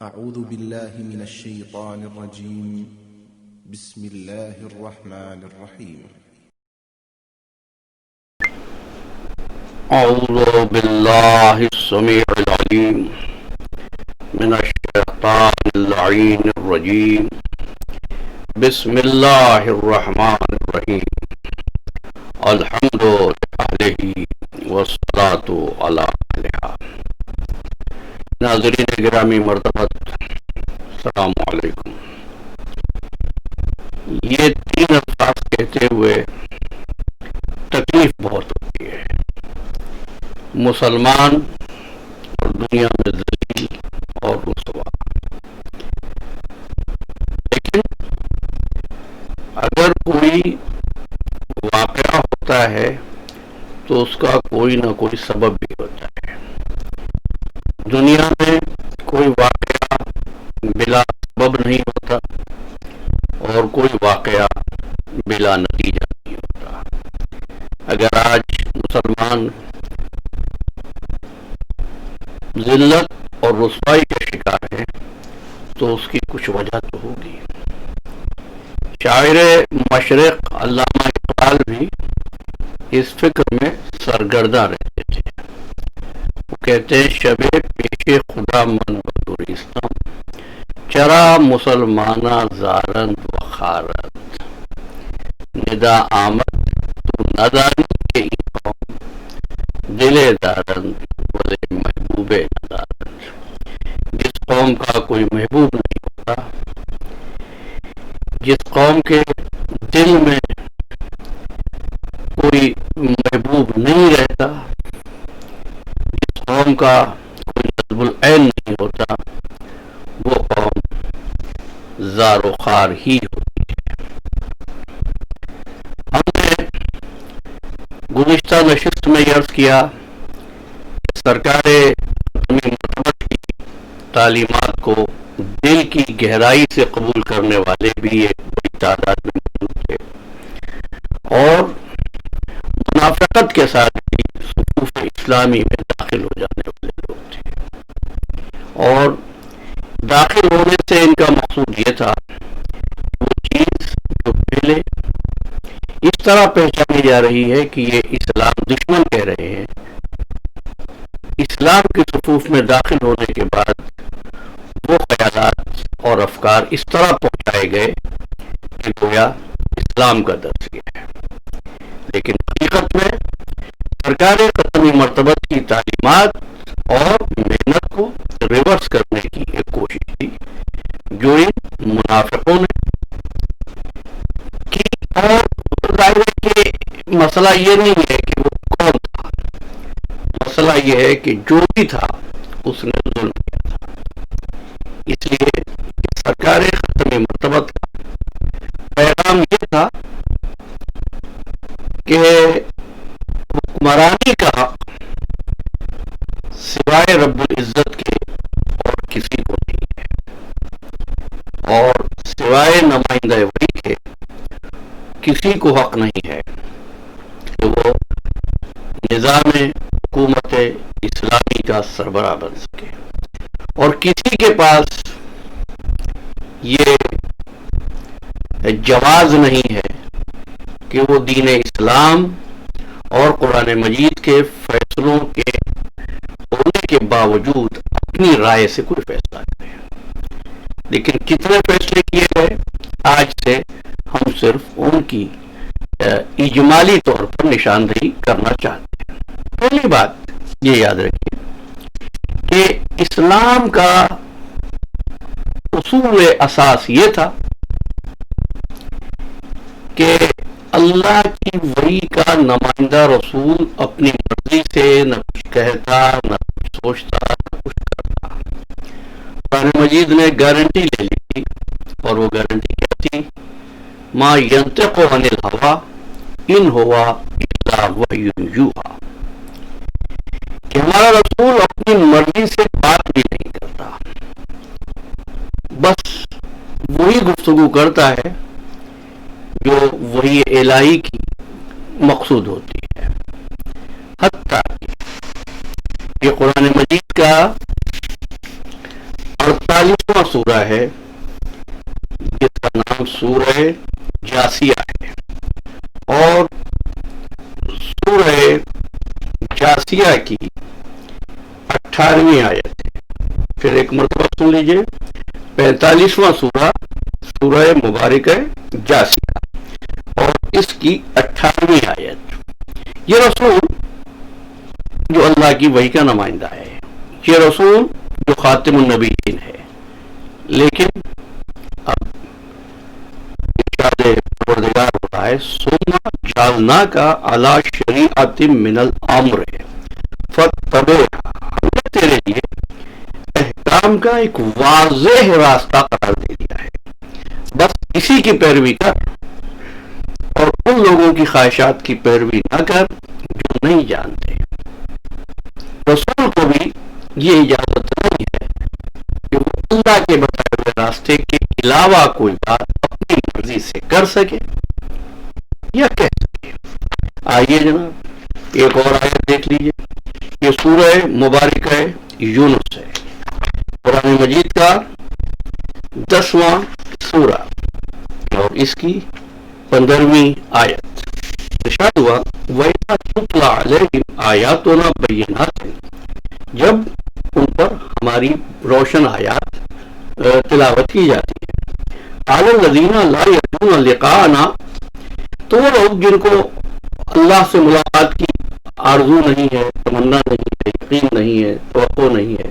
أعوذ بالله من الشيطان الرجيم. بسم الله الرحمن الرحيم. أعوذ بالله السميع العليم من الشيطان اللعين الرجيم. بسم الله الرحمن الرحيم. الحمد لله والصلاة على أهلها. ناظرین گرامی مرتبت السلام علیکم. یہ تین الفاظ کہتے ہوئے تکلیف بہت ہوتی ہے. مسلمان اور دنیا میں ذلیل اور رسوا. لیکن اگر کوئی واقعہ ہوتا ہے تو اس کا کوئی نہ کوئی سبب بھی ہوتا ہے. دنیا میں کوئی واقعہ بلا سبب نہیں ہوتا اور کوئی واقعہ بلا نتیجہ نہیں ہوتا. اگر آج مسلمان ذلت اور رسوائی کا شکار ہے تو اس کی کچھ وجہ تو ہوگی. شاعر مشرق علامہ اقبال بھی اس فکر میں سرگرداں رہتے تھے. وہ کہتے ہیں شب پیش خدا من بدوریستم چرا مسلمانہ زارند و خارند ندا آمد تو ندانی کے این قوم دل دارند ولی محبوب ندارند. جس قوم کا کوئی محبوب نہیں ہوتا، جس قوم کے دل میں کوئی محبوب نہیں رہتا، جس قوم کا کوئی نصب العین نہیں ہوتا، وہ قوم زار و خوار ہی ہوتی ہے. ہم نے گزشتہ نشست میں عرض کیا کہ سرکار مرتبہ کی تعلیمات کو دل کی گہرائی سے قبول کرنے والے بھی ایک بڑی تعداد میں موجود تھے اور منافقت کے ساتھ بھی صفوف اسلامی میں داخل ہو جانے والے لوگ تھے. اور داخل ہونے سے ان کا مقصود یہ تھا کہ وہ چیز جو پہلے اس طرح پہچانی جا رہی ہے کہ یہ اسلام دشمن کہہ رہے ہیں، اسلام کے صفوف میں داخل ہونے کے بعد وہ خیالات اور افکار اس طرح پہنچائے گئے کہ گویا اسلام کا درس یہ ہے. لیکن حقیقت میں سرکار ختمی مرتبت کی تعلیمات اور محنت کو ریورس کرنے کی ایک کوشش تھی جو ان منافقوں نے کی. اور ظاہر ہے کہ مسئلہ یہ نہیں ہے کہ وہ کون تھا، مسئلہ یہ ہے کہ جو بھی تھا اس نے ظلم کیا تھا. اس لیے سرکار ختمی مرتبت کا پیغام یہ تھا کہ حکمرانی کا حق سوائے رب العزت کے اور کسی کو نہیں ہے، اور سوائے نمائندہ وحی کے کسی کو حق نہیں ہے کہ وہ نظام حکومت اسلامی کا سربراہ بن سکے. اور کسی کے پاس یہ جواز نہیں ہے کہ وہ دین اسلام اور قرآن مجید کے فیصلوں کے ہونے کے باوجود اپنی رائے سے کوئی فیصلہ کرے. لیکن کتنے فیصلے کیے گئے آج سے ہم صرف ان کی اجمالی طور پر نشاندہی کرنا چاہتے ہیں. پہلی بات یہ یاد رکھیے کہ اسلام کا اصول اساس یہ تھا کہ اللہ کی وحی کا نمائندہ رسول اپنی مرضی سے نہ کچھ کہتا، نہ کچھ سوچتا، نہ کچھ کرتا. قرآن مجید نے گارنٹی لے لی تھی اور وہ گارنٹی کیا تھی؟ ما ینطق عن الہوا ان ہوا الا وحی یوحی، کہ ہمارا رسول اپنی مرضی سے بات بھی نہیں کرتا، بس وہی گفتگو کرتا ہے جو وحی الہی کی مقصود ہوتی ہے. حتیٰ کہ یہ قرآن مجید کا 48واں سورہ ہے جس کا نام سورہ جاسیہ ہے، اور سورہ جاسیہ کی 18ویں آیت ہے۔ پھر ایک مرتبہ سن لیجئے، 45واں سورہ سورہ مبارکہ جاسیہ اور اس کی 18ویں آیت۔ یہ رسول جو اللہ کی وحی کا نمائندہ ہے، یہ رسول جو خاتم النبیین ہے، لیکن اب ارشاد پروردگار ہوتا ہے ثم جعلناک علی شریعۃ من الامر فاتبعها، ہم نے تیرے لیے احکام کا ایک واضح راستہ قرار دے دیا ہے، بس اسی کی پیروی کر اور ان لوگوں کی خواہشات کی پیروی نہ کر جو نہیں جانتے۔ رسول کو بھی یہ اجازت نہیں ہے کہ وہ اللہ کے بتائے ہوئے راستے کے علاوہ کوئی بات اپنی مرضی سے کر سکے یا کہہ سکے۔ آئیے جناب ایک اور آیت دیکھ لیجئے، یہ سورہ مبارکہ یونس ہے، قرآن مجید کا 10واں سورہ اور اس کی 15ویں آیت۔ ارشاد ہوا وَإِذَا تُتْلَىٰ عَلَيْهِمْ آیاتُنَا بَيِّنَاتٍ، جب ان پر ہماری روشن آیات تلاوت کی جاتی ہے، قَالَ الَّذِينَ لَا يَرْجُونَ لِقَاءَنَا، تو وہ لوگ جن کو اللہ سے ملاقات کی آرزو نہیں ہے، تمنا نہیں ہے، یقین نہیں ہے، توقع نہیں ہے،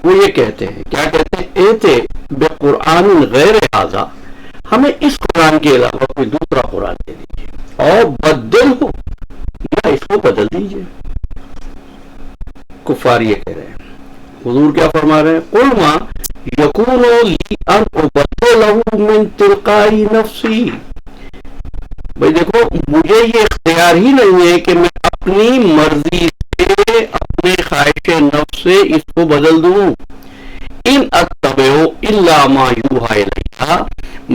وہ یہ کہتے ہیں، کیا کہتے ہیں؟ ایتے بقرآن غیر ھذا، ہمیں اس قرآن کے علاوہ کوئی دوسرا قرآن دے دیجیے، اور بدل ہو یا اس کو بدل دیجیے۔ کفار یہ کہہ رہے ہیں، حضور کیا فرما رہے ہیں؟ قل ما یکون لی ان ابدلہ من تلقاء نفسی، بھئی دیکھو مجھے یہ اختیار ہی نہیں ہے کہ میں اپنی مرضی سے اپنے خواہش نفس سے اس کو بدل دوں۔ ان اتبع الا ما یوحی الیہ،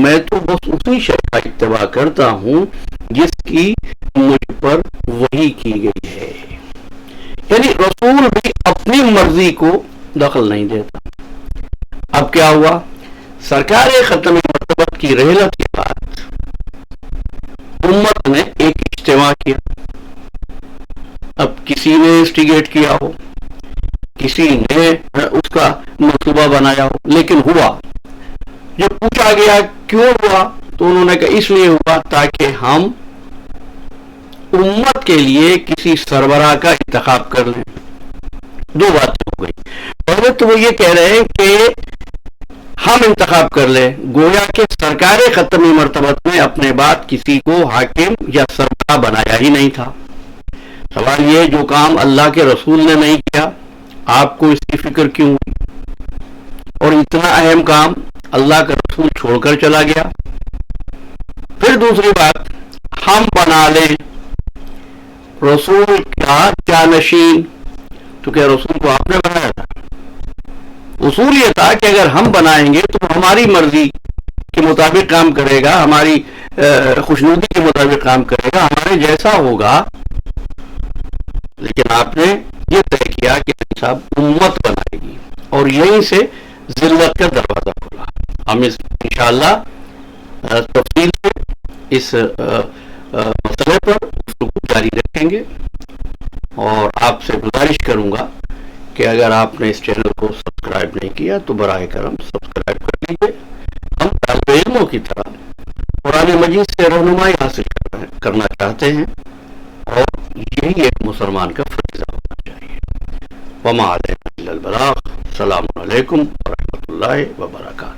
میں تو بس اسی شے کا اتباع کرتا ہوں جس کی مجھ پر وحی کی گئی ہے۔ یعنی رسول بھی اپنی مرضی کو دخل نہیں دیتا۔ اب کیا ہوا؟ سرکار ختم مرتبت کی رحلت کے بعد امت نے ایک اجتماع کیا، اب کسی نے انسٹیگیٹ کیا ہو، کسی نے اس کا منصوبہ بنایا ہو، لیکن ہوا۔ جب پوچھا گیا کیوں ہوا تو انہوں نے کہا اس لیے ہوا تاکہ ہم امت کے لیے کسی سربراہ کا انتخاب کر لیں۔ دو باتیں ہو گئی، پہلے تو وہ یہ کہہ رہے ہیں کہ ہم انتخاب کر لیں، گویا کہ سرکار ختمی مرتبت میں اپنے بعد کسی کو حاکم یا سربراہ بنایا ہی نہیں تھا۔ سوال یہ جو کام اللہ کے رسول نے نہیں کیا، آپ کو اس کی فکر کیوں ہوئی؟ اور اتنا اہم کام اللہ کا رسول چھوڑ کر چلا گیا۔ پھر دوسری بات، ہم بنا لیں رسول کا جانشین، تو کیا رسول کو آپ نے بنایا تھا؟ اصول یہ تھا کہ اگر ہم بنائیں گے تو ہماری مرضی کے مطابق کام کرے گا، ہماری خوشنودی کے مطابق کام کرے گا، ہمارے جیسا ہوگا۔ لیکن آپ نے یہ طے کیا کہ صاحب امت بنائے گی، اور یہیں سے ذلت کا دروازہ کھلا۔ ہم انشاءاللہ تفصیل سے اس مسئلے پر گفتگو جاری رکھیں گے، اور آپ سے گزارش کروں گا کہ اگر آپ نے اس چینل کو سبسکرائب نہیں کیا تو براہ کرم سبسکرائب کر لیجیے۔ ہم طالب علموں کی طرح قرآن مجید سے رہنمائی حاصل کرنا چاہتے ہیں، اور یہی ایک مسلمان کا فریضہ ہونا چاہیے۔ وما علینا الا البلاغ۔ السلام علیکم ورحمۃ اللہ وبرکاتہ۔